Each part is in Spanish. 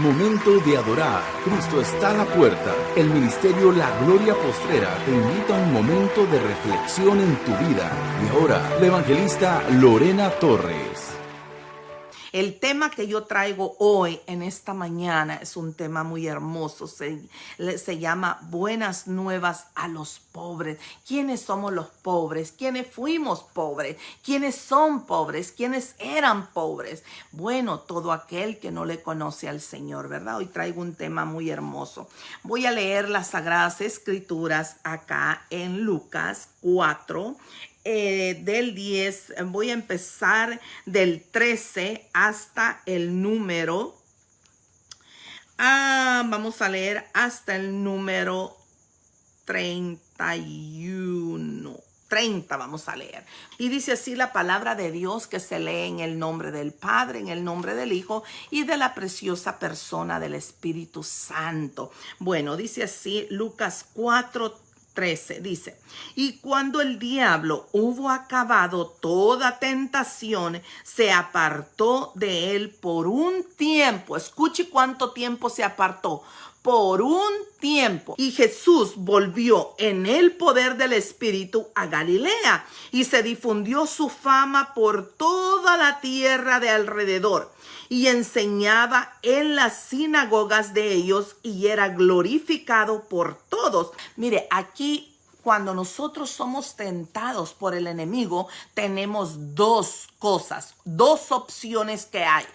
Momento de adorar. Cristo está a la puerta. El ministerio La Gloria Postrera te invita a un momento de reflexión en tu vida. Y ahora, la evangelista Lorena Torres. El tema que yo traigo hoy en esta mañana es un tema muy hermoso. Se llama Buenas Nuevas a los pobres. ¿Quiénes somos los pobres? ¿Quiénes fuimos pobres? ¿Quiénes son pobres? ¿Quiénes eran pobres? Bueno, todo aquel que no le conoce al Señor, ¿verdad? Hoy traigo un tema muy hermoso. Voy a leer las Sagradas Escrituras acá en Lucas 4. Del 10, voy a empezar del 13 hasta el número, vamos a leer hasta el número 31. 30 vamos a leer. Y dice así la palabra de Dios, que se lee en el nombre del Padre, en el nombre del Hijo y de la preciosa persona del Espíritu Santo. Bueno, dice así Lucas 4:13 dice: y cuando el diablo hubo acabado toda tentación, se apartó de él por un tiempo. Escuche cuánto tiempo se apartó. Por un tiempo. Y Jesús volvió en el poder del Espíritu a Galilea, y se difundió su fama por toda la tierra de alrededor, y enseñaba en las sinagogas de ellos, y era glorificado por todos. Mire, aquí cuando nosotros somos tentados por el enemigo, tenemos dos cosas, dos opciones que hay.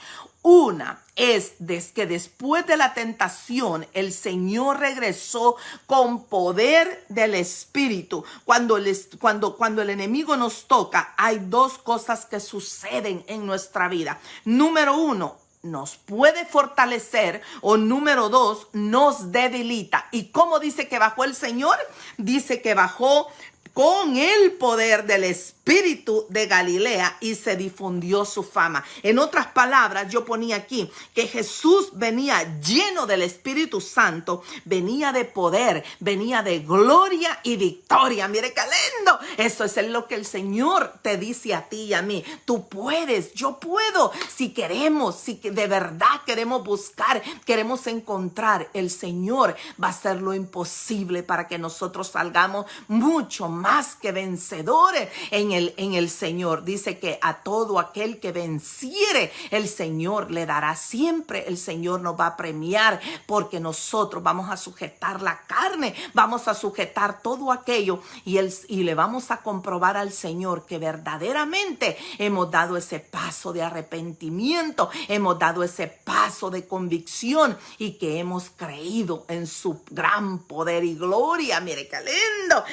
Una es que después de la tentación, el Señor regresó con poder del Espíritu. Cuando el enemigo nos toca, hay dos cosas que suceden en nuestra vida. Número uno, nos puede fortalecer, o número dos, nos debilita. ¿Y cómo dice que bajó el Señor? Dice que bajó con el poder del Espíritu de Galilea, y se difundió su fama. En otras palabras, yo ponía aquí que Jesús venía lleno del Espíritu Santo, venía de poder, venía de gloria y victoria. Mire qué lindo. Eso es lo que el Señor te dice a ti y a mí. Tú puedes, yo puedo. Si queremos, si de verdad queremos buscar, queremos encontrar, el Señor va a hacer lo imposible para que nosotros salgamos mucho más que vencedores en el Señor. Dice que a todo aquel que venciere, el Señor le dará siempre. El Señor nos va a premiar, porque nosotros vamos a sujetar la carne, vamos a sujetar todo aquello, y le vamos a comprobar al Señor que verdaderamente hemos dado ese paso de arrepentimiento, hemos dado ese paso de convicción, y que hemos creído en su gran poder y gloria. Mire qué lindo.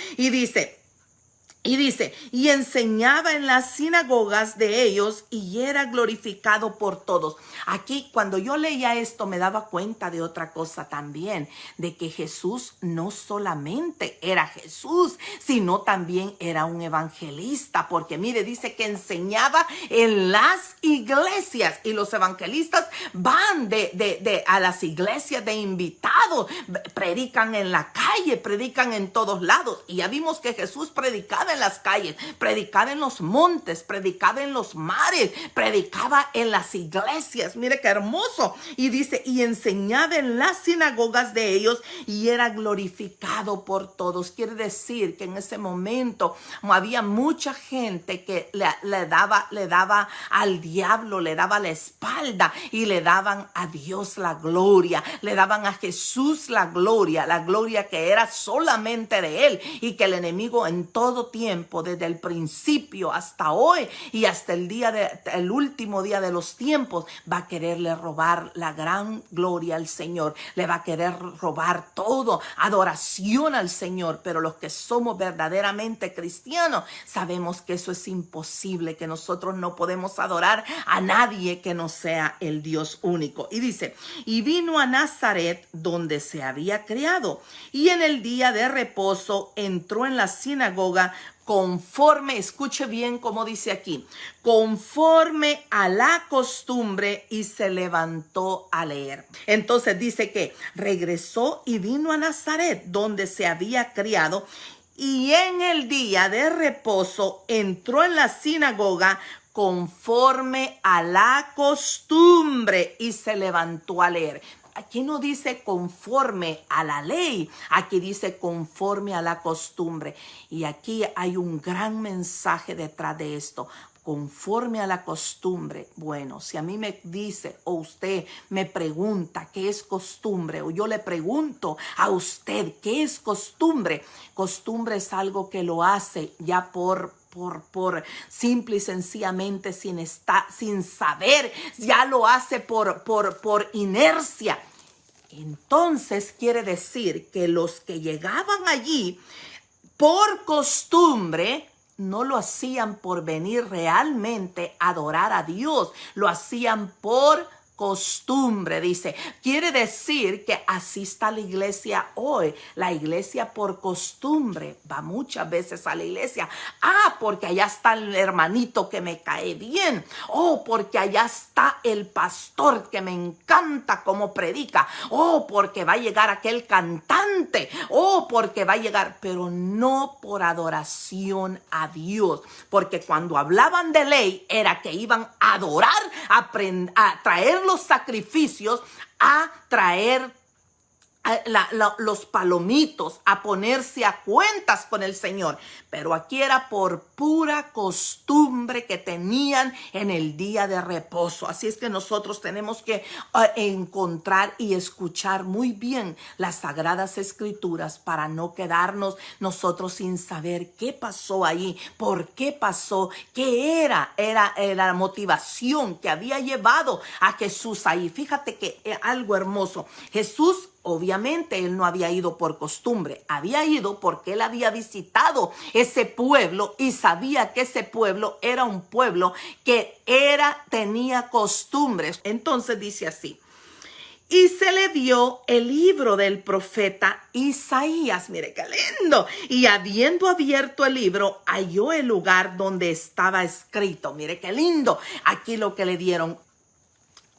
Y dice, y enseñaba en las sinagogas de ellos, y era glorificado por todos. Aquí, cuando yo leía esto, me daba cuenta de otra cosa también, de que Jesús no solamente era Jesús, sino también era un evangelista, porque mire, dice que enseñaba en las iglesias, y los evangelistas van a las iglesias de invitados, predican en la calle, predican en todos lados, y ya vimos que Jesús predicaba en las calles, predicaba en los montes, predicaba en los mares, predicaba en las iglesias. Mire qué hermoso. Y dice, y enseñaba en las sinagogas de ellos, y era glorificado por todos. Quiere decir que en ese momento había mucha gente que le daba al diablo, le daba la espalda, y le daban a Dios la gloria, le daban a Jesús la gloria que era solamente de él, y que el enemigo en todo tiempo, desde el principio hasta hoy y hasta el último día de los tiempos, va a quererle robar la gran gloria al Señor, le va a querer robar todo, adoración al Señor. Pero los que somos verdaderamente cristianos sabemos que eso es imposible, que nosotros no podemos adorar a nadie que no sea el Dios único. Y dice, y vino a Nazaret, donde se había criado, y en el día de reposo entró en la sinagoga conforme, escuche bien cómo dice aquí, conforme a la costumbre, y se levantó a leer. Entonces dice que regresó y vino a Nazaret, donde se había criado, y en el día de reposo entró en la sinagoga conforme a la costumbre, y se levantó a leer. aquí no dice conforme a la ley, aquí dice conforme a la costumbre. Y aquí hay un gran mensaje detrás de esto. Conforme a la costumbre. Bueno, si a mí me dice o usted me pregunta qué es costumbre, o yo le pregunto a usted qué es costumbre, costumbre es algo que lo hace ya por simple y sencillamente sin saber, ya lo hace por inercia. Entonces quiere decir que los que llegaban allí por costumbre no lo hacían por venir realmente a adorar a Dios, lo hacían por costumbre, dice. Quiere decir que así está la iglesia hoy. La iglesia por costumbre va muchas veces a la iglesia. Porque allá está el hermanito que me cae bien. Porque allá está el pastor que me encanta cómo predica. Porque va a llegar aquel cantante. Porque va a llegar, pero no por adoración a Dios. Porque cuando hablaban de ley era que iban a adorar, a traer los sacrificios, a traer los palomitos, a ponerse a cuentas con el Señor. Pero aquí era por pura costumbre que tenían en el día de reposo. Así es que nosotros tenemos que encontrar y escuchar muy bien las Sagradas Escrituras para no quedarnos nosotros sin saber qué pasó ahí, por qué pasó, qué era la motivación que había llevado a Jesús ahí. Fíjate que algo hermoso. Jesús, obviamente, él no había ido por costumbre, había ido porque él había visitado ese pueblo y sabía que ese pueblo era un pueblo que tenía costumbres. Entonces dice así: y se le dio el libro del profeta Isaías. Mire qué lindo. Y habiendo abierto el libro, halló el lugar donde estaba escrito. Mire qué lindo. Aquí lo que le dieron.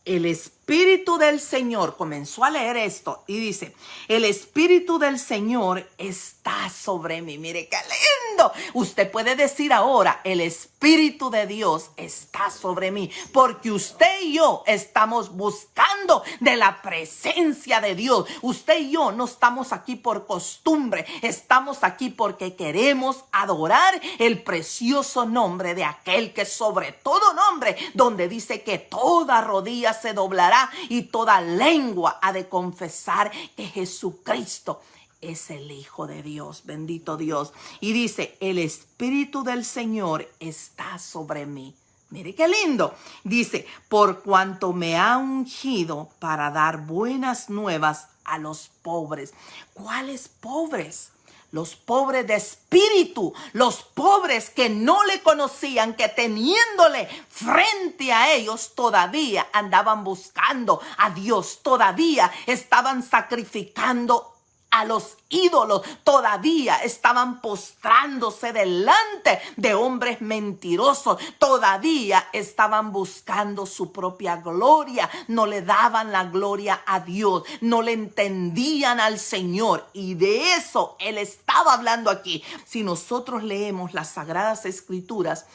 El Espíritu del Señor, comenzó a leer esto y dice: el Espíritu del Señor está sobre mí. Mire qué lindo. Usted puede decir ahora: el Espíritu de Dios está sobre mí, porque usted y yo estamos buscando de la presencia de Dios. Usted y yo no estamos aquí por costumbre, estamos aquí porque queremos adorar el precioso nombre de aquel que sobre todo nombre, donde dice que toda rodilla se doblará y toda lengua ha de confesar que Jesucristo es el Hijo de Dios. Bendito Dios. Y dice: el Espíritu del Señor está sobre mí. Mire qué lindo. Dice: por cuanto me ha ungido para dar buenas nuevas a los pobres. ¿Cuáles pobres? Los pobres de espíritu, los pobres que no le conocían, que teniéndole frente a ellos todavía andaban buscando a Dios, todavía estaban sacrificando a los ídolos, todavía estaban postrándose delante de hombres mentirosos, todavía estaban buscando su propia gloria, no le daban la gloria a Dios, no le entendían al Señor, y de eso Él estaba hablando aquí. Si nosotros leemos las Sagradas Escrituras,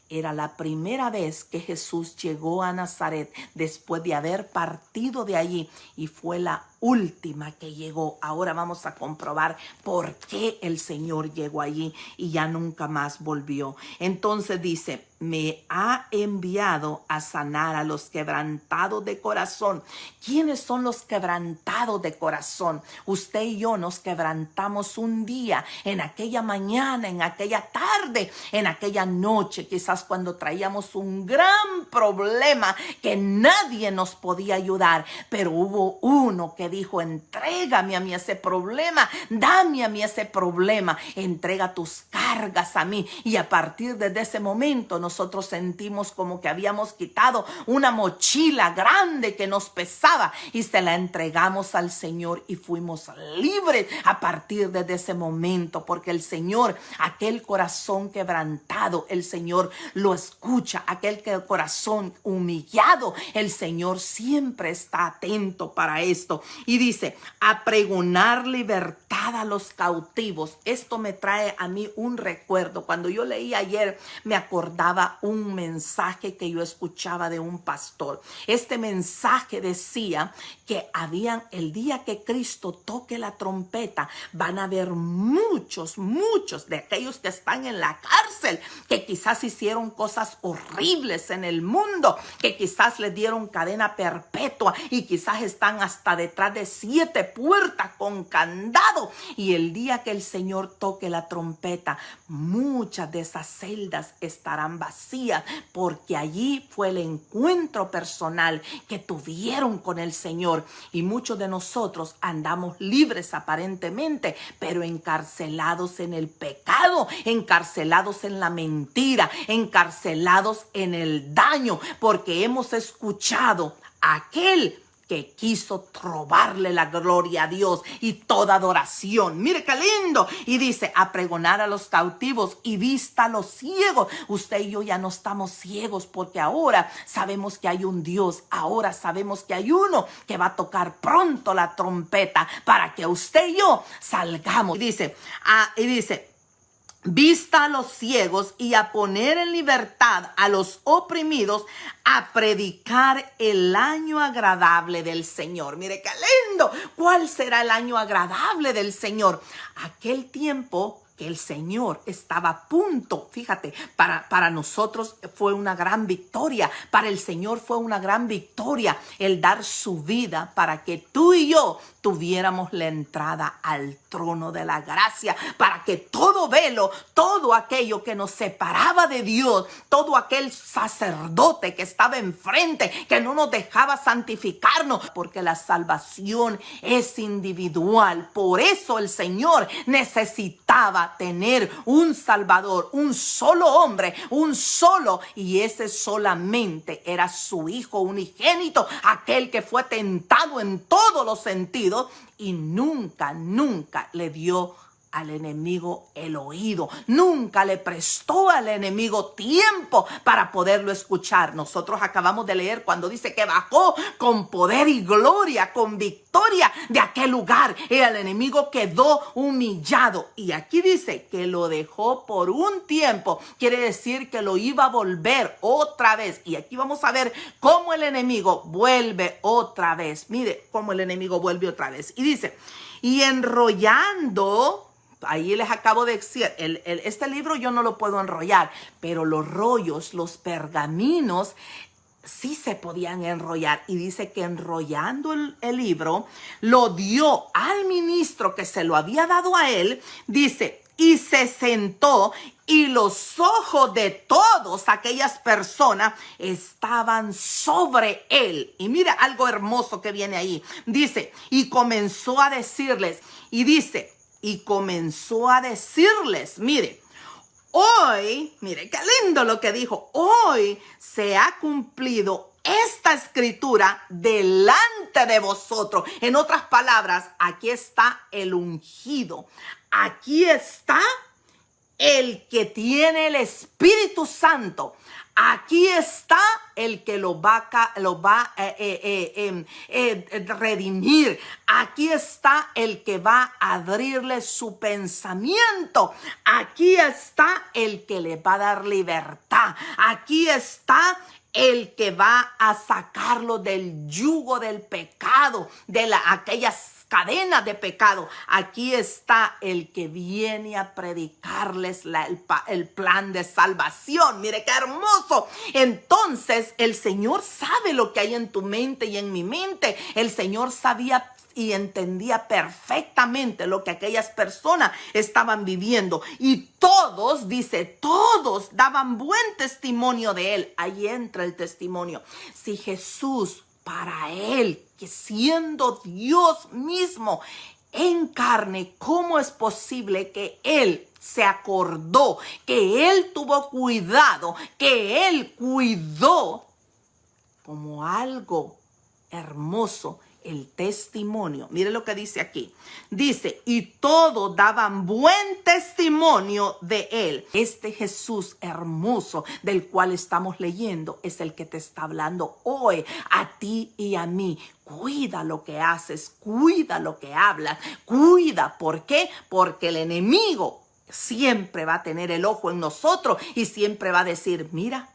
era la primera vez que Jesús llegó a Nazaret después de haber partido de allí, y fue la última que llegó. Ahora vamos a comprobar por qué el Señor llegó allí y ya nunca más volvió. Entonces dice: me ha enviado a sanar a los quebrantados de corazón. ¿Quiénes son los quebrantados de corazón? Usted y yo nos quebrantamos un día, en aquella mañana, en aquella tarde, en aquella noche, quizás cuando traíamos un gran problema que nadie nos podía ayudar, pero hubo uno que dijo: entrégame a mí ese problema, dame a mí ese problema, entrega tus cargas a mí. Y a partir de ese momento nosotros sentimos como que habíamos quitado una mochila grande que nos pesaba y se la entregamos al Señor y fuimos libres a partir de ese momento, porque el Señor, aquel corazón quebrantado, el Señor lo escucha. Aquel corazón humillado, el Señor siempre está atento para esto. Y dice, a pregonar libertad a los cautivos. Esto me trae a mí un recuerdo. Cuando yo leí ayer, me acordaba un mensaje que yo escuchaba de un pastor. Este mensaje decía que el día que Cristo toque la trompeta, van a haber muchos de aquellos que están en la cárcel, que quizás hicieron cosas horribles en el mundo, que quizás les dieron cadena perpetua y quizás están hasta detrás de 7 puertas con candado. Y el día que el Señor toque la trompeta, muchas de esas celdas estarán vacías, porque allí fue el encuentro personal que tuvieron con el Señor. Y muchos de nosotros andamos libres aparentemente, pero encarcelados en el pecado, encarcelados en la mentira, encarcelados en el daño, porque hemos escuchado a aquel que quiso robarle la gloria a Dios y toda adoración. Mire qué lindo. Y dice, a pregonar a los cautivos y vista a los ciegos. Usted y yo ya no estamos ciegos, porque ahora sabemos que hay un Dios. Ahora sabemos que hay uno que va a tocar pronto la trompeta para que usted y yo salgamos. Y dice, vista a los ciegos y a poner en libertad a los oprimidos, a predicar el año agradable del Señor. Mire qué lindo. ¿Cuál será el año agradable del Señor? Aquel tiempo que el Señor estaba a punto. Fíjate, para nosotros fue una gran victoria. Para el Señor fue una gran victoria el dar su vida para que tú y yo tuviéramos la entrada al trono de la gracia, para que todo velo, todo aquello que nos separaba de Dios, todo aquel sacerdote que estaba enfrente, que no nos dejaba santificarnos, porque la salvación es individual. Por eso el Señor necesitaba tener un Salvador, un solo hombre, un solo, y ese solamente era su Hijo unigénito, aquel que fue tentado en todos los sentidos y nunca le dio al enemigo el oído, nunca le prestó al enemigo tiempo para poderlo escuchar. Nosotros acabamos de leer cuando dice que bajó con poder y gloria, con victoria de aquel lugar, y el enemigo quedó humillado. Y aquí dice que lo dejó por un tiempo, quiere decir que lo iba a volver otra vez. Y aquí vamos a ver cómo el enemigo vuelve otra vez. Mire cómo el enemigo vuelve otra vez. Y dice, y enrollando. Ahí les acabo de decir, este libro yo no lo puedo enrollar, pero los rollos, los pergaminos, sí se podían enrollar. Y dice que enrollando el libro, lo dio al ministro que se lo había dado a él. Dice, y se sentó, y los ojos de todas aquellas personas estaban sobre él. Y mira algo hermoso que viene ahí. Dice, y comenzó a decirles, mire, hoy, mire qué lindo lo que dijo, hoy se ha cumplido esta escritura delante de vosotros. En otras palabras, aquí está el ungido, aquí está el que tiene el Espíritu Santo. Aquí está el que lo va a redimir. Aquí está el que va a abrirle su pensamiento. Aquí está el que le va a dar libertad. Aquí está el que va a sacarlo del yugo del pecado, de aquellas cadenas de pecado. Aquí está el que viene a predicarles el plan de salvación. Mire qué hermoso. Entonces el Señor sabe lo que hay en tu mente y en mi mente. El Señor sabía y entendía perfectamente lo que aquellas personas estaban viviendo. Y todos, dice, todos daban buen testimonio de él. Ahí entra el testimonio. Si Jesús, para él, que siendo Dios mismo en carne, ¿cómo es posible que él se acordó, que él tuvo cuidado, que él cuidó como algo hermoso el testimonio. Mire lo que dice aquí. Dice, y todos daban buen testimonio de él. Este Jesús hermoso del cual estamos leyendo es el que te está hablando hoy a ti y a mí. Cuida lo que haces, cuida lo que hablas, cuida. ¿Por qué? Porque el enemigo siempre va a tener el ojo en nosotros y siempre va a decir, mira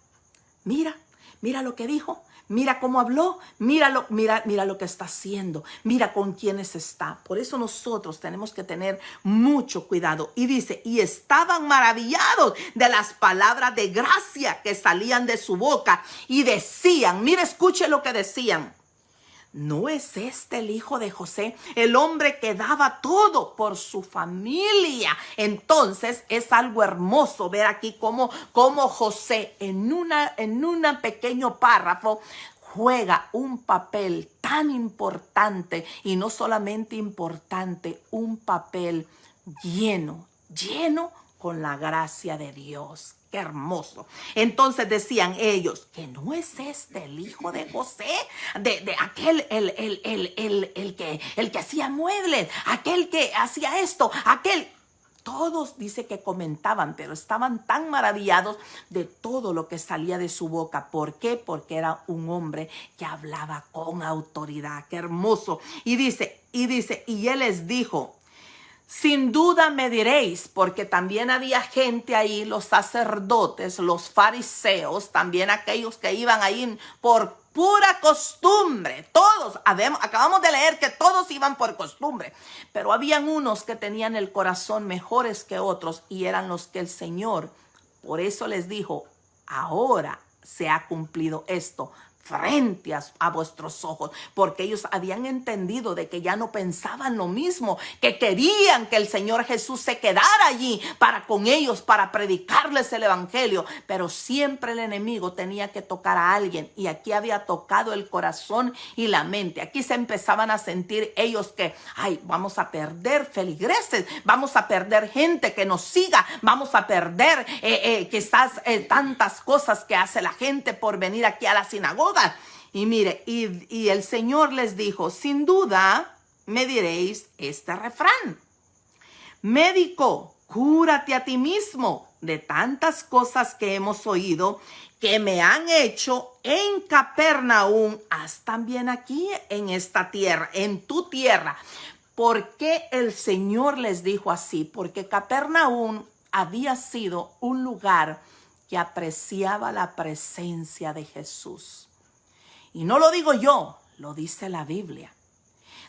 lo que dijo. Mira cómo habló, mira lo que está haciendo, mira con quiénes está. Por eso nosotros tenemos que tener mucho cuidado. Y dice, y estaban maravillados de las palabras de gracia que salían de su boca y decían, mira, escuche lo que decían. ¿No es este el hijo de José, el hombre que daba todo por su familia? Entonces es algo hermoso ver aquí cómo José en un pequeño párrafo juega un papel tan importante, y no solamente importante, un papel lleno con la gracia de Dios. Qué hermoso. Entonces decían ellos, que no es este el hijo de José, de aquel el que hacía muebles, aquel que hacía esto, aquel. Todos dice que comentaban, pero estaban tan maravillados de todo lo que salía de su boca. ¿Por qué? Porque era un hombre que hablaba con autoridad. Qué hermoso. Y dice, y él les dijo, sin duda me diréis, porque también había gente ahí, los sacerdotes, los fariseos, también aquellos que iban ahí por pura costumbre. Todos, acabamos de leer que todos iban por costumbre, pero habían unos que tenían el corazón mejores que otros y eran los que el Señor, por eso les dijo, ahora se ha cumplido esto frente a vuestros ojos, porque ellos habían entendido de que ya no pensaban lo mismo, que querían que el Señor Jesús se quedara allí con ellos, para predicarles el evangelio, pero siempre el enemigo tenía que tocar a alguien, y aquí había tocado el corazón y la mente. Aquí se empezaban a sentir ellos que, vamos a perder feligreses, vamos a perder gente que nos siga, vamos a perder quizás tantas cosas que hace la gente por venir aquí a la sinagoga. Y mire, y el Señor les dijo, sin duda me diréis este refrán: médico, cúrate a ti mismo de tantas cosas que hemos oído que me han hecho en Capernaum, haz también aquí en esta tierra, en tu tierra. ¿Por qué el Señor les dijo así? Porque Capernaum había sido un lugar que apreciaba la presencia de Jesús. Y no lo digo yo, lo dice la Biblia.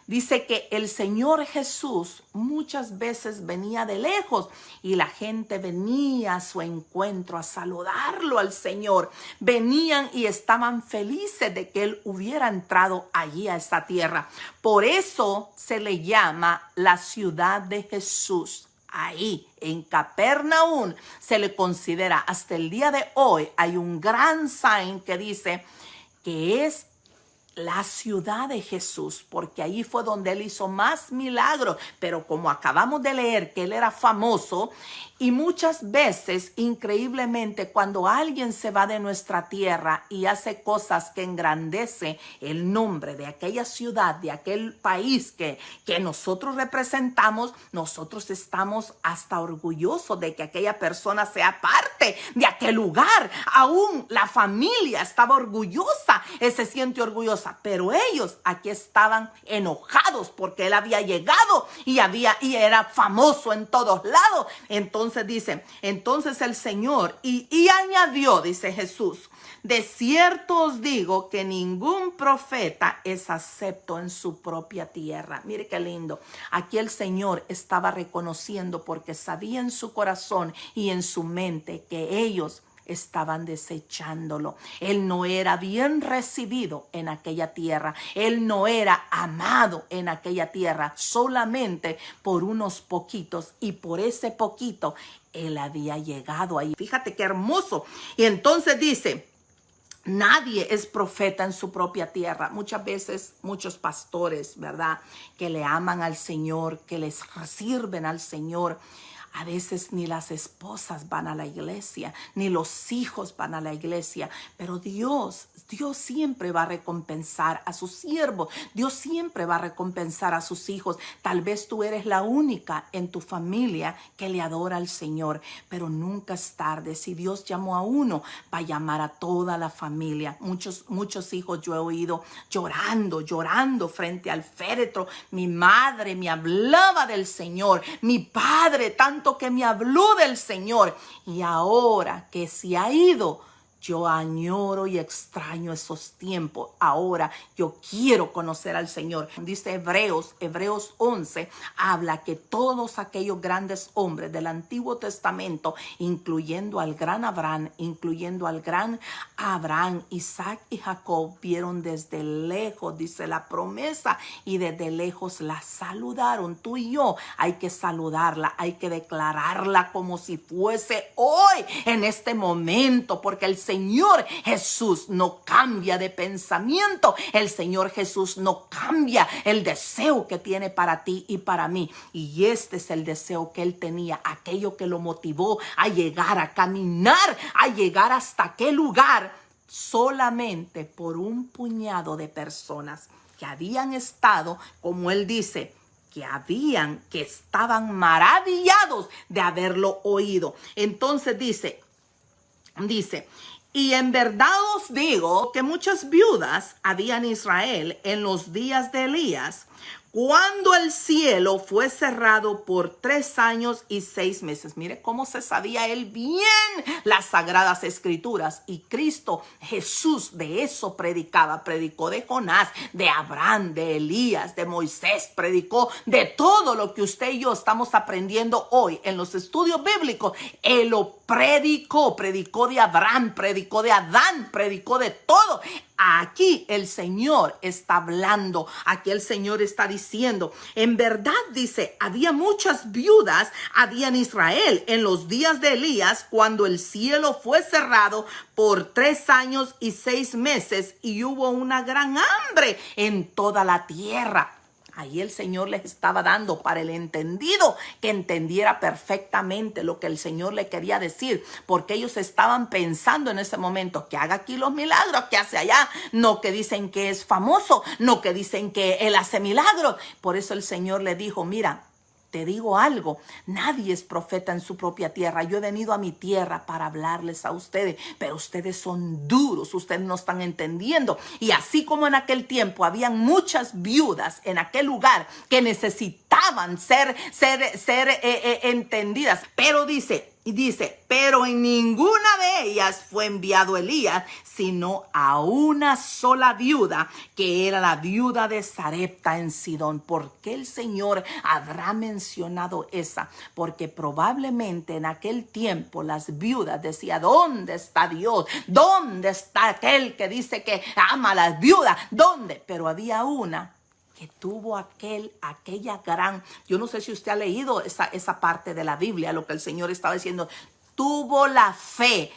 Dice que el Señor Jesús muchas veces venía de lejos y la gente venía a su encuentro a saludarlo al Señor. Venían y estaban felices de que Él hubiera entrado allí a esta tierra. Por eso se le llama la ciudad de Jesús. Ahí en Capernaum se le considera, hasta el día de hoy hay un gran sign que dice que es la ciudad de Jesús, porque ahí fue donde Él hizo más milagros. Pero como acabamos de leer que Él era famoso, y muchas veces, increíblemente, cuando alguien se va de nuestra tierra y hace cosas que engrandece el nombre de aquella ciudad, de aquel país que nosotros representamos, nosotros estamos hasta orgullosos de que aquella persona sea parte de aquel lugar. Aún la familia estaba orgullosa, se siente orgullosa, pero ellos aquí estaban enojados porque Él había llegado y era famoso en todos lados. Entonces el Señor, y añadió, dice Jesús, de cierto os digo que ningún profeta es acepto en su propia tierra. Mire qué lindo. Aquí el Señor estaba reconociendo, porque sabía en su corazón y en su mente que ellos estaban desechándolo. Él no era bien recibido en aquella tierra. Él no era amado en aquella tierra, solamente por unos poquitos, y por ese poquito Él había llegado ahí. Fíjate qué hermoso. Y entonces dice, nadie es profeta en su propia tierra. Muchas veces muchos pastores, ¿verdad?, que le aman al Señor, que les sirven al Señor, A veces ni las esposas van a la iglesia, ni los hijos van a la iglesia, pero Dios siempre va a recompensar a sus siervos. Dios siempre va a recompensar a sus hijos. Tal vez tú eres la única en tu familia que le adora al Señor, pero nunca es tarde. Si Dios llamó a uno, va a llamar a toda la familia. Muchos hijos yo he oído llorando frente al féretro. Mi madre me hablaba del Señor, mi padre tanto que me habló del Señor, y ahora que se ha ido, yo añoro y extraño esos tiempos. Ahora yo quiero conocer al Señor. Dice Hebreos 11, habla que todos aquellos grandes hombres del Antiguo Testamento, incluyendo al gran Abraham, Isaac y Jacob, vieron desde lejos, dice la promesa, y desde lejos la saludaron. Tú y yo hay que saludarla, hay que declararla como si fuese hoy, en este momento, porque el Señor Jesús no cambia de pensamiento. El Señor Jesús no cambia el deseo que tiene para ti y para mí. Y este es el deseo que Él tenía, aquello que lo motivó a llegar, a caminar, a llegar hasta aquel lugar, solamente por un puñado de personas que habían estado, como Él dice, que estaban maravillados de haberlo oído. Entonces dice, y en verdad os digo que muchas viudas había en Israel en los días de Elías, cuando el cielo fue cerrado por 3 años y 6 meses. Mire cómo se sabía él bien las sagradas escrituras. Y Cristo Jesús de eso predicaba. Predicó de Jonás, de Abraham, de Elías, de Moisés. Predicó de todo lo que usted y yo estamos aprendiendo hoy en los estudios bíblicos. Él lo predicó. Predicó de Abraham, predicó de Adán, predicó de todo. Aquí el Señor está hablando, aquí el Señor está diciendo, en verdad dice, había muchas viudas, había en Israel en los días de Elías, cuando el cielo fue cerrado por 3 años y 6 meses y hubo una gran hambre en toda la tierra. Ahí el Señor les estaba dando para el entendido que entendiera perfectamente lo que el Señor le quería decir, porque ellos estaban pensando en ese momento que haga aquí los milagros que hace allá, no que dicen que es famoso, no que dicen que Él hace milagros. Por eso el Señor le dijo, mira, te digo algo, nadie es profeta en su propia tierra. Yo he venido a mi tierra para hablarles a ustedes, pero ustedes son duros, ustedes no están entendiendo. Y así como en aquel tiempo habían muchas viudas en aquel lugar que necesitaban ser entendidas, pero dice, pero en ninguna de ellas fue enviado Elías, sino a una sola viuda, que era la viuda de Sarepta en Sidón. ¿Por qué el Señor habrá mencionado esa? Porque probablemente en aquel tiempo las viudas decían, ¿dónde está Dios? ¿Dónde está aquel que dice que ama a las viudas? ¿Dónde? Pero había una que tuvo aquella gran, yo no sé si usted ha leído esa parte de la Biblia, lo que el Señor estaba diciendo, tuvo la fe.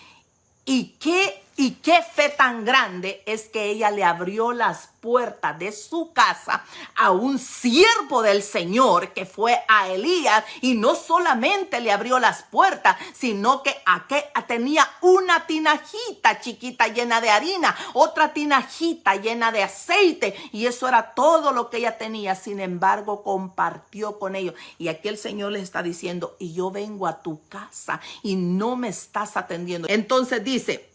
¿Y qué fe tan grande es que ella le abrió las puertas de su casa a un siervo del Señor que fue a Elías? Y no solamente le abrió las puertas, sino que tenía una tinajita chiquita llena de harina, otra tinajita llena de aceite, y eso era todo lo que ella tenía. Sin embargo, compartió con ellos. Y aquí el Señor les está diciendo, y yo vengo a tu casa y no me estás atendiendo. Entonces dice,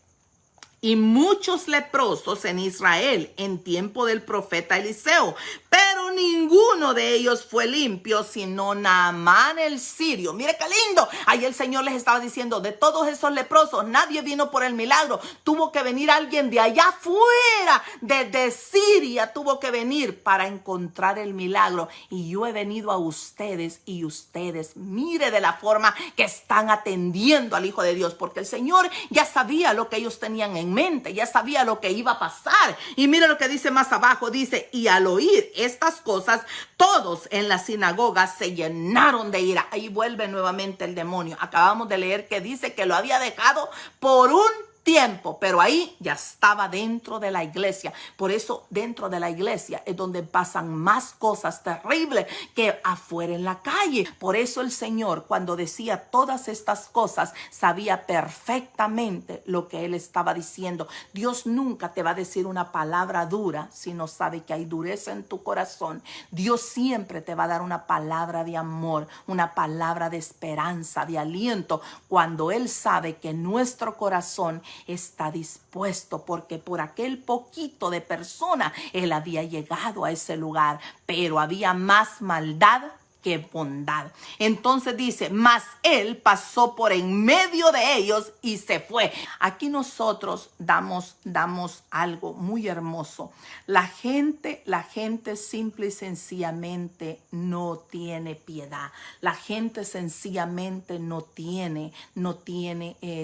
y muchos leprosos en Israel en tiempo del profeta Eliseo, pero ninguno de ellos fue limpio, sino Naamán el sirio. Mire qué lindo. Ahí el Señor les estaba diciendo, de todos esos leprosos, nadie vino por el milagro. Tuvo que venir alguien de allá afuera, desde Siria, tuvo que venir para encontrar el milagro. Y yo he venido a ustedes, y ustedes, mire de la forma que están atendiendo al Hijo de Dios, porque el Señor ya sabía lo que ellos tenían en mente, ya sabía lo que iba a pasar. Y mire lo que dice más abajo, dice, y al oír estas cosas, todos en la sinagoga se llenaron de ira. Ahí vuelve nuevamente el demonio. Acabamos de leer que dice que lo había dejado por un tiempo, pero ahí ya estaba dentro de la iglesia. Por eso dentro de la iglesia es donde pasan más cosas terribles que afuera en la calle. Por eso el Señor, cuando decía todas estas cosas, sabía perfectamente lo que Él estaba diciendo. Dios nunca te va a decir una palabra dura si no sabe que hay dureza en tu corazón. Dios siempre te va a dar una palabra de amor, una palabra de esperanza, de aliento, cuando Él sabe que nuestro corazón está dispuesto, porque por aquel poquito de persona Él había llegado a ese lugar, pero había más maldad que bondad. Entonces dice, mas Él pasó por en medio de ellos y se fue. Aquí nosotros damos algo muy hermoso. La gente simple y sencillamente no tiene piedad. La gente sencillamente no tiene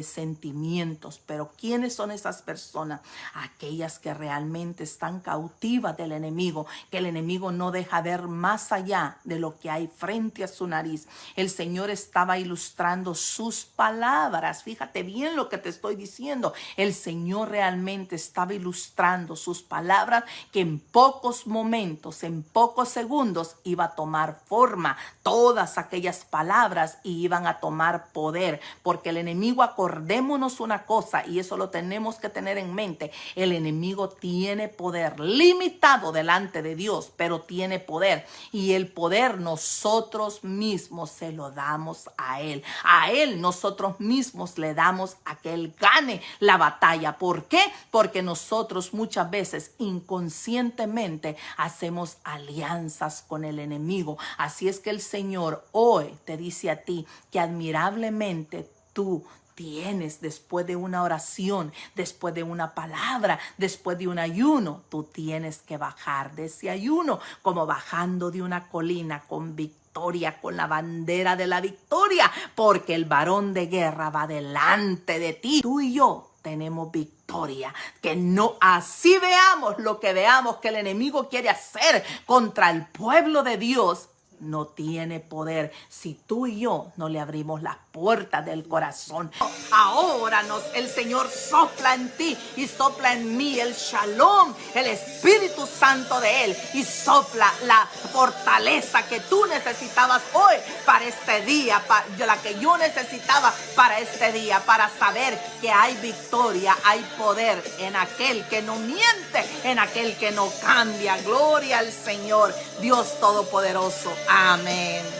sentimientos. Pero ¿quiénes son esas personas? Aquellas que realmente están cautivas del enemigo, que el enemigo no deja ver más allá de lo que hay frente a su nariz. El Señor estaba ilustrando sus palabras. Fíjate bien lo que te estoy diciendo. El Señor realmente estaba ilustrando sus palabras, que en pocos momentos, en pocos segundos iba a tomar forma. Todas aquellas palabras iban a tomar poder, porque el enemigo, acordémonos una cosa, y eso lo tenemos que tener en mente, el enemigo tiene poder limitado delante de Dios, pero tiene poder, y el poder nosotros mismos se lo damos a Él. A Él nosotros mismos le damos a que Él gane la batalla. ¿Por qué? Porque nosotros muchas veces inconscientemente hacemos alianzas con el enemigo. Así es que el Señor hoy te dice a ti que admirablemente tú tienes, después de una oración, después de una palabra, después de un ayuno, tú tienes que bajar de ese ayuno como bajando de una colina con victoria, con la bandera de la victoria, porque el varón de guerra va delante de ti. Tú y yo tenemos victoria. Que no así veamos lo que veamos que el enemigo quiere hacer contra el pueblo de Dios, no tiene poder si tú y yo no le abrimos las puertas del corazón. Ahora el Señor sopla en ti y sopla en mí el shalom, el Espíritu Santo de Él, y sopla la fortaleza que tú necesitabas hoy para este día, la que yo necesitaba para este día, para saber que hay victoria, hay poder en aquel que no miente, en aquel que no cambia. Gloria al Señor, Dios Todopoderoso. Amén.